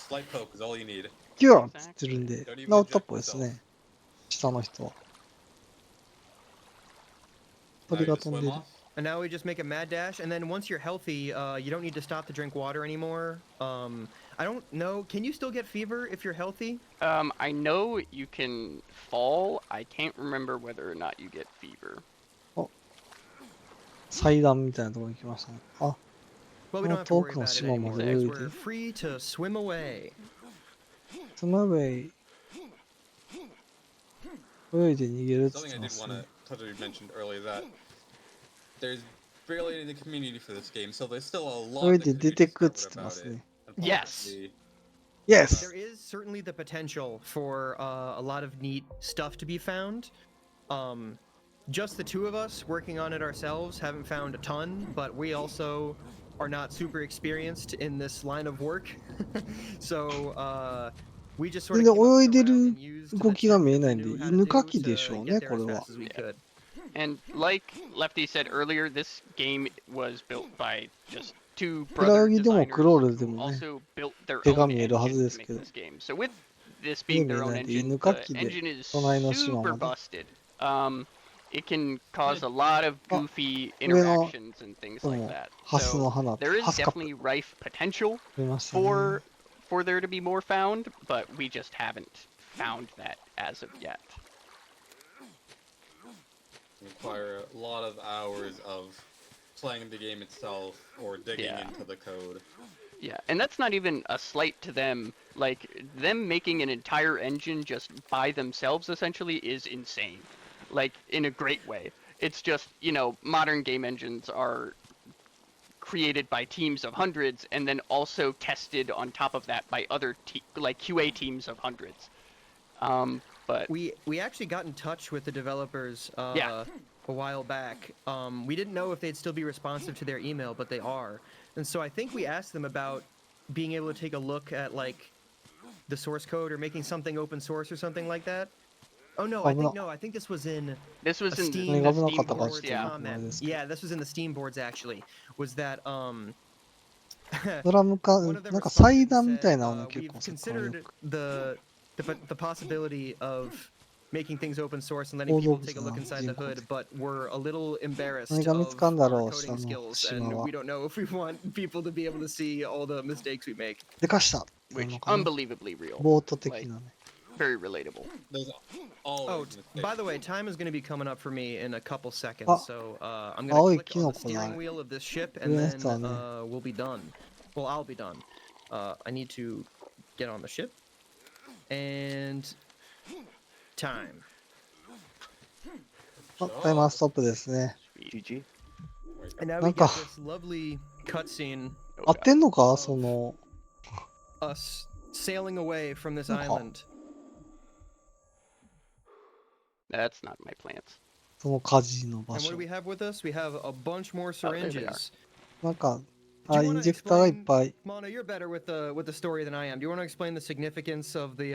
Slight poke is all you need. キュアっつってるんで、 Don't even 治ったっ inject ぽいです yourself. ね。下の人は。 Now 鳥 you が just 飛ん swim でる。 off. And now we just make a mad dash, and then once you're healthy, you don't need to stop to drink water anymore. I don't know. Can you still get fever if you're healthy? I know you can fall. I can't remember whether or not you get fever. 祭壇みたいなところに来ましたね。あ、 Well, we don't have to 遠 worry くの about it 島ま anymore で because 泳い we're で。 free to swim away. スマウェイ。泳いで逃げるって言っ Something て I ま did す want ね to touch on, you mentioned earlier that there's barely any community for this game, so there's still a lot 泳い that で could 出 be てくっつっ discovered てま about す it. ね。 And Yes. possibly- Yes! There is certainly the potential for a lot of neat stuff to be found. Just the two of us working on it ourselves haven't found a ton, but we also are not super experienced in this line of work. So we just sort of 全然 came up 泳い with で a route る and used 動 the きが tech 見え that な we いんで、 knew how to 犬 do かきでしょ to うね、 get there これ as は fast。as we could. And like Lefty said earlier, this game was built by just two 平 brother 泳ぎでも designers クロールで who もね、 also built their 手が own 見えるはず engine で to す make けど。 this game. So with this 手 being 見え their な own いんで、 engine, 犬か the きで engine is 隣の島 super まで。 busted. It can cause a lot of goofy 上の interactions and things 方 like も that. ハス So の花、 there ハ is スカップ definitely rife potential 増えましたね。 for there to be more found, but we just haven't found that as of yet. require a lot of hours of playing the game itself or digging Yeah. into the code. Yeah, and that's not even a slight to them. Like, them making an entire engine just by themselves, essentially, is insane. Like, in a great way. It's just, you know, modern game engines are created by teams of hundreds and then also tested on top of that by other, like, QA teams of hundreds. But We actually got in touch with the developers Yeah. a while back. We didn't know if they'd still be responsive to their email, but they are. And so I think we asked them about being able to take a look at like the source code or making something open source or something like that. Oh no, I think this was in this was a in Steam, the Steam Steam boards, boards, yeah. comment. Yeah, this was in the Steam boards actually. Was that ドラムか、 one of them なんか responded 祭 and 壇みたい said, なの結 we've 構世界よ considered く。 the possibility of making things open source and letting Oh, people those, take a look inside the Jim hood, but we're a little embarrassed 何が見つ of かんだ our ろう、 coding 下の skills, 島 and は we。don't know if we want people to be able to see all the mistakes we make. でかしたっていう Which のかな。 unbelievably real. ボート的なね。 Very relatable. There's Oh, always mistakes. by the way, time is going to be coming up for me in a couple seconds, Ah. so I'm Oh, going to click on the kinoko steering da. wheel of this ship, and Yeah, then that's all, we'll be done. Well, I'll be done. I need to get on the ship, and time. あ、タイマーストップですね。 GG. And now we Nanka. get this lovely cutscene,合 Oh, ってんのか Oh. その、 us sailing away from this Nanka. island. That's not my plants. その火事の場 And what 所 do。we have with us? We have a bunch more Oh, there they are. syringes. なんか、あ、インジェクターがいっ explain, ぱい。 Mana, you're better with the story than I am. Do you want to explain the significance of the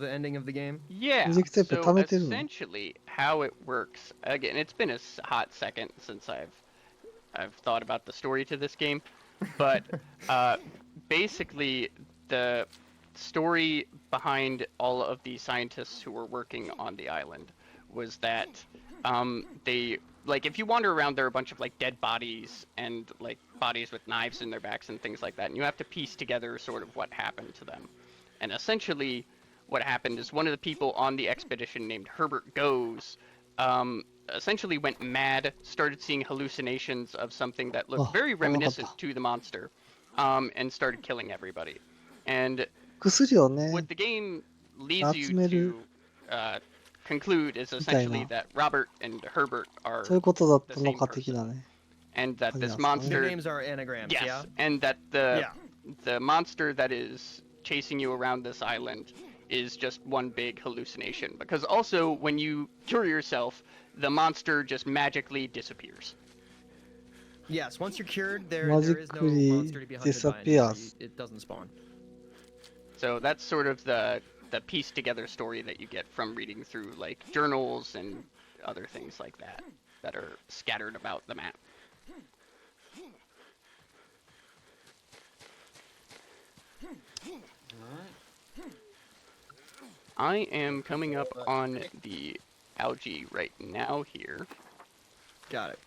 ending of the game? Yeah. Inject tape So 貯めてるの？ essentially, how it works. Again, it's been a hot second since I've thought about the story to this game, but basically the story behind all of the scientists who were working on the island was that they, like, if you wander around, there are a bunch of like dead bodies and like bodies with knives in their backs and things like that, and you have to piece together sort of what happened to them. And essentially what happened is one of the people on the expedition named Herbert Goes essentially went mad, started seeing hallucinations of something that looked あ、 very 危なかっ reminiscent た。 to the monster, and started killing everybody. And 薬をね、 what the game leads you 集める to conclude is みたい essentially な。 that Robert and Herbert そうい are うことだっ the たの same か的 person, なね。 and that 感じ this なんですかね。 Their monster, names are anagrams, yes, yeah? and that Yeah. the monster that is chasing you around this island is just one big hallucination. Because also, when you cure yourself, the monster just magically disappears. Yes, once you're cured, there is no Magically monster to be hunted by anymore. disappears. It doesn't spawn. So that's sort of the piece together story that you get from reading through like journals and other things like that that are scattered about the map. Alright. I am coming up on the algae right now here. Got it.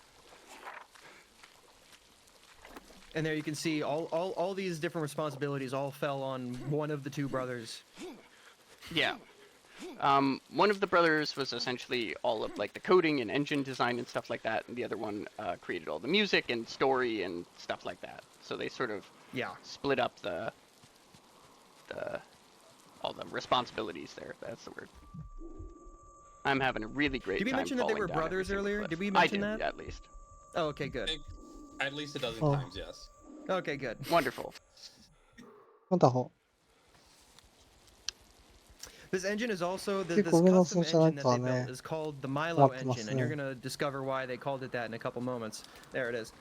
And there you can see all these different responsibilities all fell on one of the two brothers. Yeah. One of the brothers was essentially all of like the coding and engine design and stuff like that, and the other one created all the music and story and stuff like that. So they sort of Yeah. split up the all the responsibilities there. That's the word. I'm having a really great Did we time mention that they falling were down every brothers single earlier? cliff. Did we I mention did, that? at least. Oh, okay, good. At least a dozen Oh. times, yes. Okay, good. Wonderful. またほ。 This engine is also this 結構上の custom そうじゃない engine と that は they ね。 built is called the Milo 困ってます engine, and you're ね。 gonna discover why they called it that in a couple moments. There it is.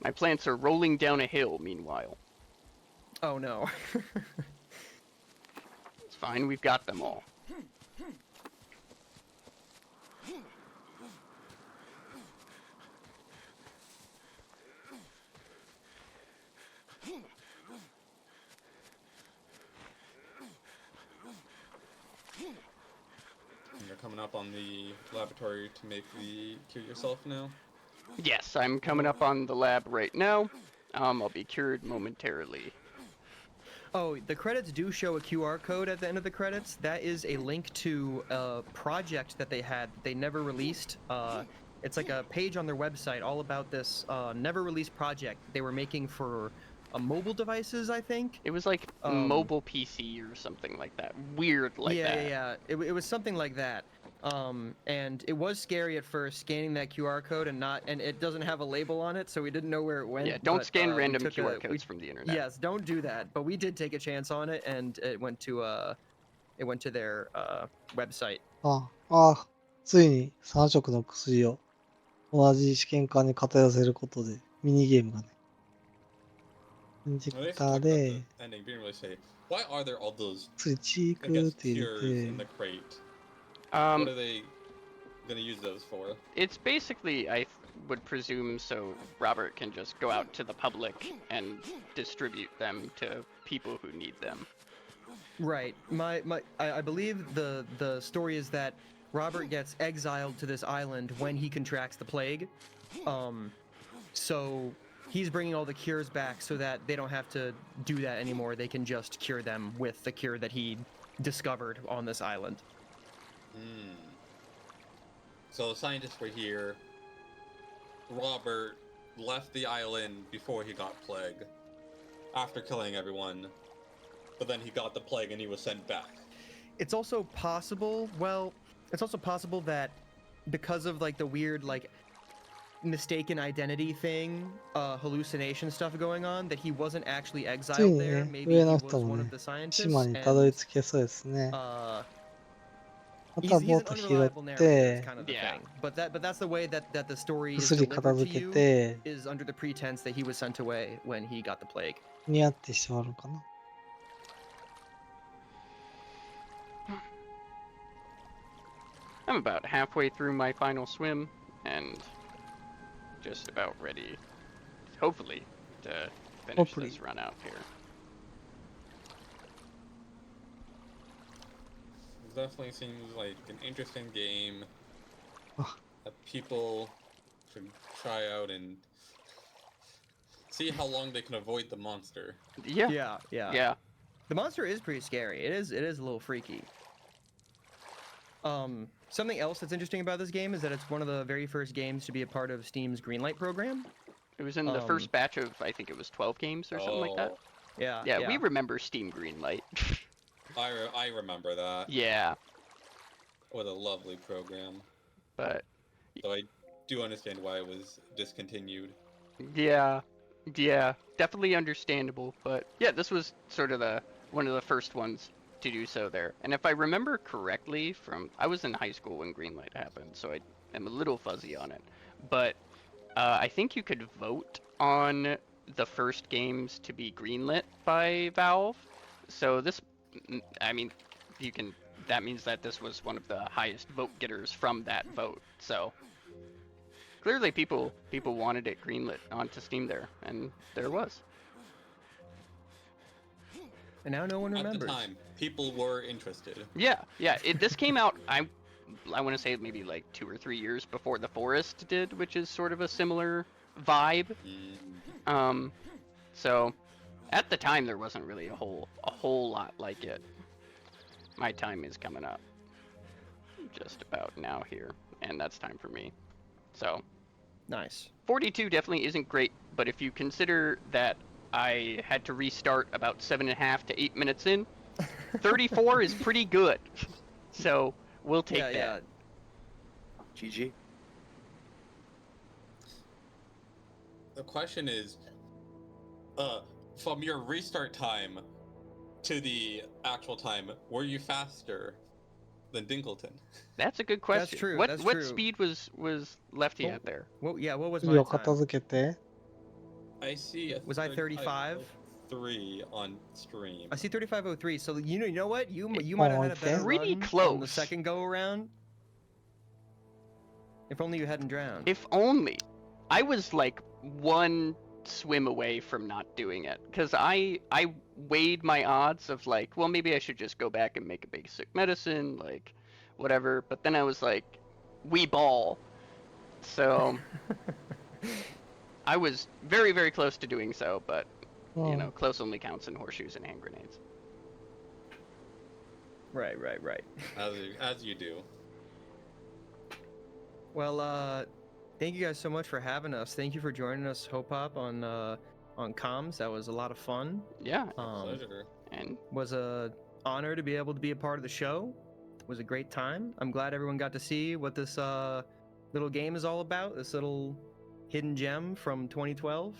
My plants are rolling down a hill, meanwhile. Oh no. It's fine, we've got them all. And you're coming up on the laboratory to make the cure yourself now? Yes, I'm coming up on the lab right now. I'll be cured momentarily. Oh, the credits do show a QR code at the end of the credits. That is a link to a project that they had that they never released. It's like a page on their website all about this never released project they were making for mobile devices, I think. It was like mobile PC or something like that. Weird like that. Yeah. It was something like that. And it was scary at first scanning that QR code and it doesn't have a label on it, so we didn't know where it went. Yeah, don't but, scan we random took QR codes from the internet. Yes, don't do that. But we did take a chance on it, and it went to their website. ああ、ついに3色の薬を同じ試験管に偏らせることでミニゲームがね。インジェ Well, they ク actually ター talked about で the ending. Didn't really say. Why are there all those, ついチー I ク guess, って入 cures れ in て the crate? What are they gonna use those for? It's basically, I would presume, so Robert can just go out to the public and distribute them to people who need them. Right. I believe the story is that Robert gets exiled to this island when he contracts the plague. So he's bringing all the cures back so that they don't have to do that anymore. They can just cure them with the cure that he discovered on this island. So scientists were here. Robert left the island before he got plague, after killing everyone. But then he got the plague and he was sent back. It's also possible, that because of like the weird like mistaken identity thing, hallucination stuff going on, that he wasn't actually つい exiled に there. ね、 Maybe 上 he の was 人も one ね of the scientists. 島にたどり And 着けそうですね。また He's ボー an ト拾 unreliable っ narrator. Is て kind of the Yeah. thing. But that's the way that the story is 薬片 delivered to 付け you て is under the pretense that he was sent away when he got the plague. にゃってしまうのかな。 I'm about halfway through my final swim and just about ready, hopefully, to finish Hopefully. this run out here. It definitely seems like an interesting game Ah. that people should try out and see how long they can avoid the monster. Yeah. Yeah. The monster is pretty scary. It is a little freaky. Something else that's interesting about this game is that it's one of the very first games to be a part of Steam's Greenlight program. It was in the first batch of, I think it was 12 games or something like that. Oh, Yeah, we remember Steam Greenlight. I remember that. Yeah, What a lovely program. but So I do understand why it was discontinued. yeah, definitely understandable. But yeah, this was sort of one of the first ones to do so there. And if I remember correctly, I was in high school when Greenlight happened, so I am a little fuzzy on it. But I think you could vote on the first games to be greenlit by Valve. So this, I mean, that means that this was one of the highest vote getters from that vote. So clearly people wanted it greenlit onto Steam there, and there it was. And now no one At remembers. the time, people were interested. Yeah. This came out, I want to say maybe like 2 or 3 years before The Forest did, which is sort of a similar vibe. So at the time there wasn't really a whole lot like it. My time is coming up just about now here, and that's time for me. So Nice. 42 definitely isn't great, but if you consider that I had to restart about 7.5 to 8 minutes in, 34 is pretty good. So we'll take that. Yeah. GG. The question is, from your restart time to the actual time, were you faster than Dinkleton? That's a good question. true, What that's what true. speed was Lefty Well, at there? What was 次 my を片 time? 付けて、 I see a Was I 35? 3 on stream. I see 3503. So you know what? You Oh, might have had a okay. better Pretty run on the close. second go around. If only you hadn't drowned. If only. I was like one swim away from not doing it, because I weighed my odds of like, well, maybe I should just go back and make a basic medicine, like whatever. But then I was like, we ball. So I was very, very close to doing so, but う you ん know, close only counts in horseshoes and hand grenades. Right. As you do. Well, thank you guys so much for having us. Thank you for joining us, Hope Hop, on comms. That was a lot of fun. Yeah, Pleasure. and Was a honor to be able to be a part of the show. It was a great time. I'm glad everyone got to see what this little game is all about. This little hidden gem from 2012.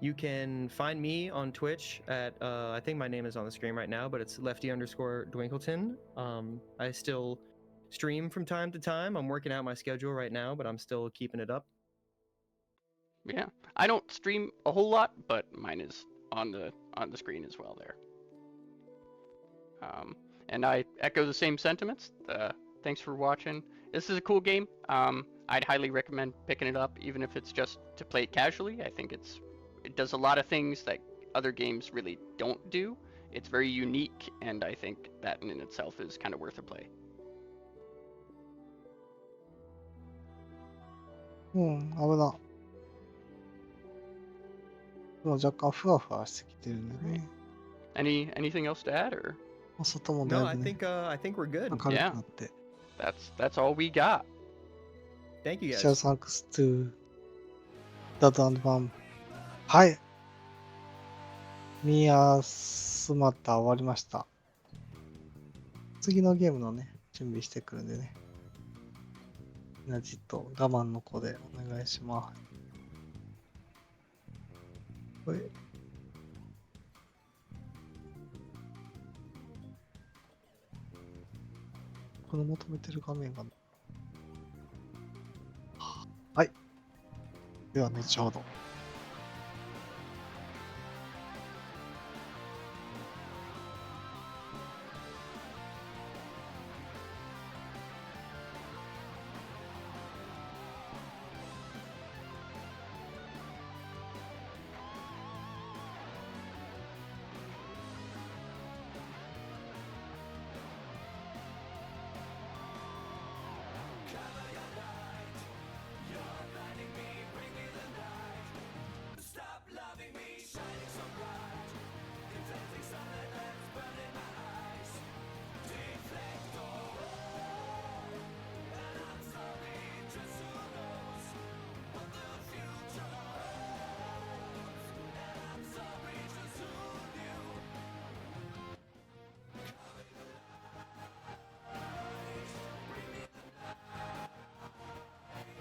You can find me on Twitch at I think my name is on the screen right now, but it's Lefty_Dwinkleton. I still stream from time to time. I'm working out my schedule right now, but I'm still keeping it up. yeah, I don't stream a whole lot, but mine is on the screen as well there. And I echo the same sentiments. Thanks for watching. This is a cool game. I'd highly recommend picking it up, even if it's just to play it casually. I think it does a lot of things that other games really don't do. It's very unique, and I think that in itself is kind of worth a play. うん、危な。でも若干ふわふわしてきてるんだね。 Anything else to add, or 外も No, だ I いぶね、 think I think we're good. 明るくなって。 that's all we got. Thank you Show guys. thanks to Dad and Mom. はい。ミヤスマタ終わりました。次のゲームのね、準備してくるんでね。みんなじっと我慢の子でお願いします。これ僕の求めてる画面が。はい。では、後ほど。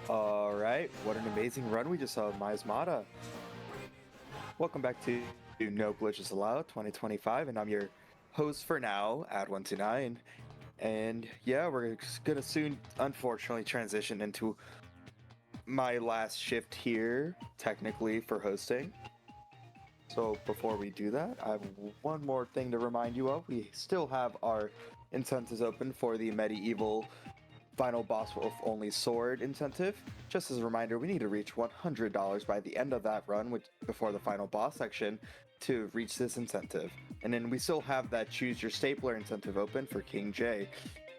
All right, what an amazing run we just saw of MAWNHA. Welcome back to No Glitches Allowed 2025, and I'm your host for now, Ad129. And yeah, we're gonna soon, unfortunately, transition into my last shift here, technically, for hosting. So before we do that, I have one more thing to remind you of. We still have our incentives open for the medieval final boss wolf only sword incentive. Just as a reminder, we need to reach $100 by the end of that run, which before the final boss section, to reach this incentive. And then we still have that choose your stapler incentive open for King J,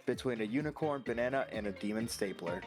between a unicorn, banana, and a demon stapler.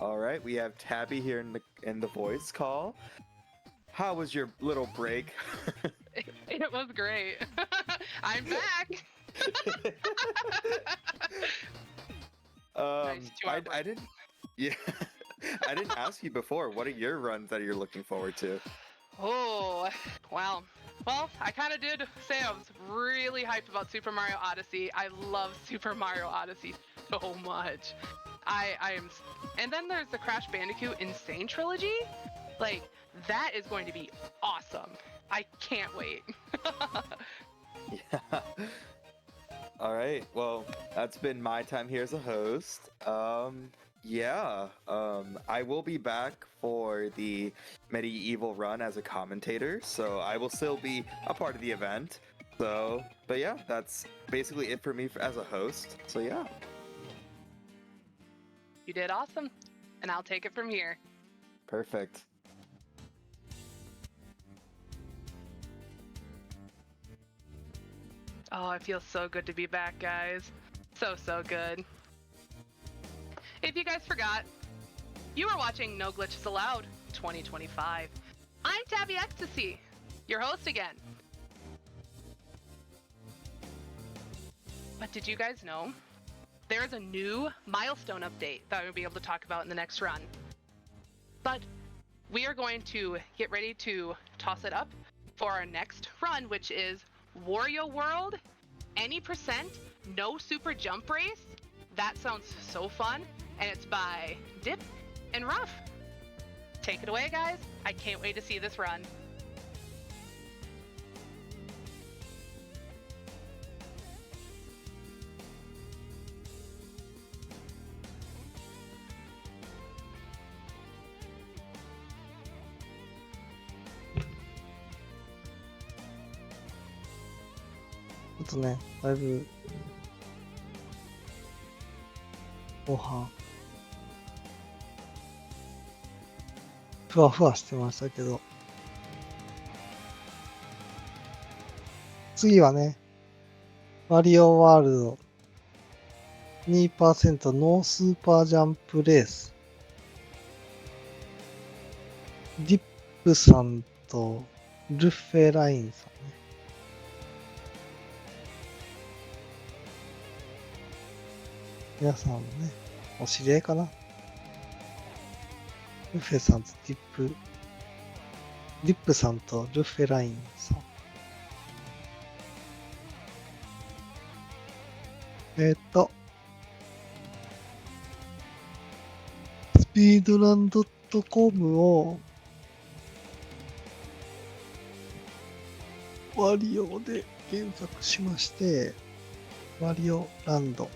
All right, we have Tabby here in the voice call. How was your little break? It was great. I'm back. Nice 2 hour I didn't. Yeah, I didn't ask you before. What are your runs that you're looking forward to? Oh, wow. Well, I kind of did say I was really hyped about Super Mario Odyssey. I love Super Mario Odyssey so much. I am, and then there's the Crash Bandicoot Insane Trilogy. Like, that is going to be awesome. I can't wait. Yeah. All right. Well, that's been my time here as a host. Yeah. I will be back for the medieval run as a commentator, so I will still be a part of the event. So, but yeah, that's basically it for me as a host. So yeah. You did awesome, and I'll take it from here. Perfect. Oh, it feels so good to be back, guys. So good. If you guys forgot, you are watching No Glitches Allowed 2025. I'm Tabby Ecstasy, your host again. But did you guys know there is a new milestone update that we'll be able to talk about in the next run? But we are going to get ready to toss it up for our next run, which is Wario World, any percent, no super jump race. That sounds so fun, and it's by Dip and Ruff. Take it away, guys. I can't wait to see this run.ちょっとね、だいぶ後半ふわふわしてましたけど。次はね、マリオワールド 2% ノースーパージャンプレース。ディップさんとルッフェラインさんね。皆さんもね、お知り合いかな。ルッフェさんとディップさんとルッフェラインさん。スピードラン .com をマリオで検索しまして、マリオランド。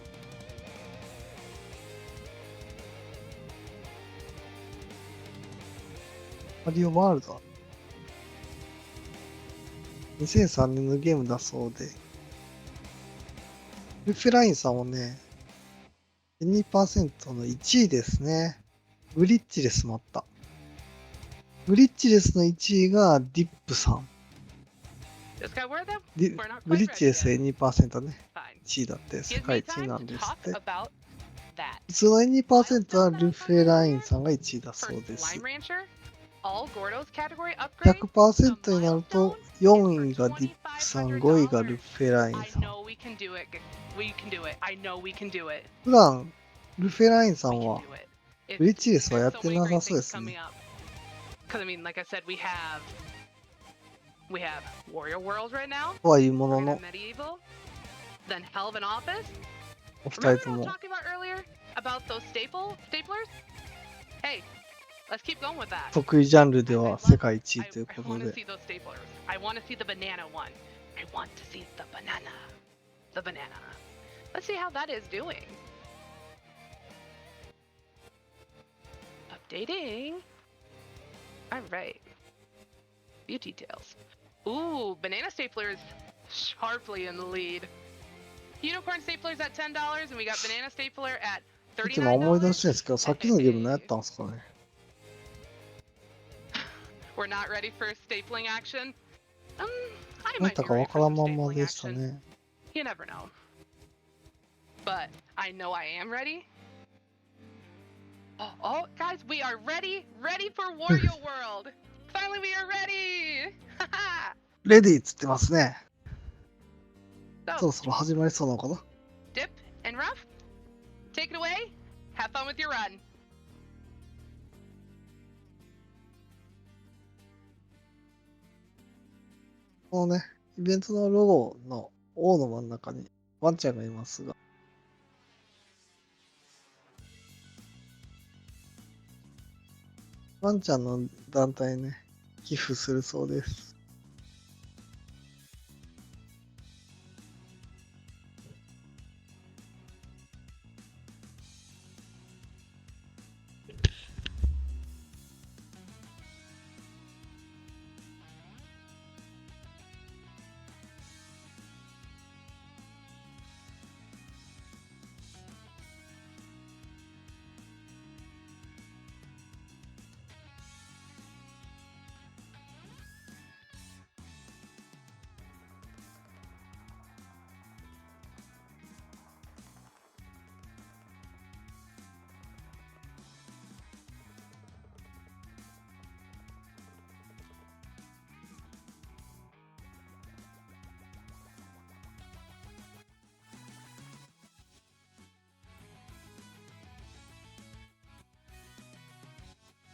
マリオワールド。2003年のゲームだそうで。ルッフェラインさんもね、2% の1位ですね。グリッチレスもあった。グリッチレスの1位がディップさん。This guy, where the? グリッチレス 2% ね。 Fine. 1位だって世 Give 界 me 一位 time な to んですっ talk て。 about that. 普通の 2% はルフェラインさんが1位だそ For うです。 Slime Rancher, all Gordo's category upgrade. 100% になると4位がディップさん、5位がルフェライン I さん。 know we can do it. We can do it. I know we can do it. 普段ルフェラインさ We ん can は do it. グリッチレスはや There's っ so て many な great さそうで things すね。 coming up. Because I mean, like I said, we have Warrior World right now. とはいうも We're の gonna の have Medieval. Then Hell of an Office. お二 Remember 人 what I と was も talking about earlier about those staplers? Hey, let's keep going with that. 得意ジャンルでは世界一位という I こと want to で。 see those staplers. I want to see the banana one. I want to see the banana. The banana. Let's see how that is doing. Updating. All right. Few details. Ooh, banana staplers sharply in the lead. Unicorn staplers at $10, and we got banana stapler at ちょっと今思い出してるんですけど、 $39. さっきのゲーム何やったんですかね。 We're not ready for stapling action. I 何やっ might た be か ready わ for からん some まんま stapling でした action. ね。 You never know. But I know I am ready. Oh, guys, we are ready for Wario World. Finally, we are ready. レディーっつってますね。 so, そろそろ始まりそうなのかな。 Dip and Rough, take it away. Have fun with your run. このね、イベントのロゴの O の真ん中にワンちゃんがいますが、ワンちゃんの団体ね、寄付するそうです。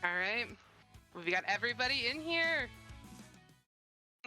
All right. We got everybody in here.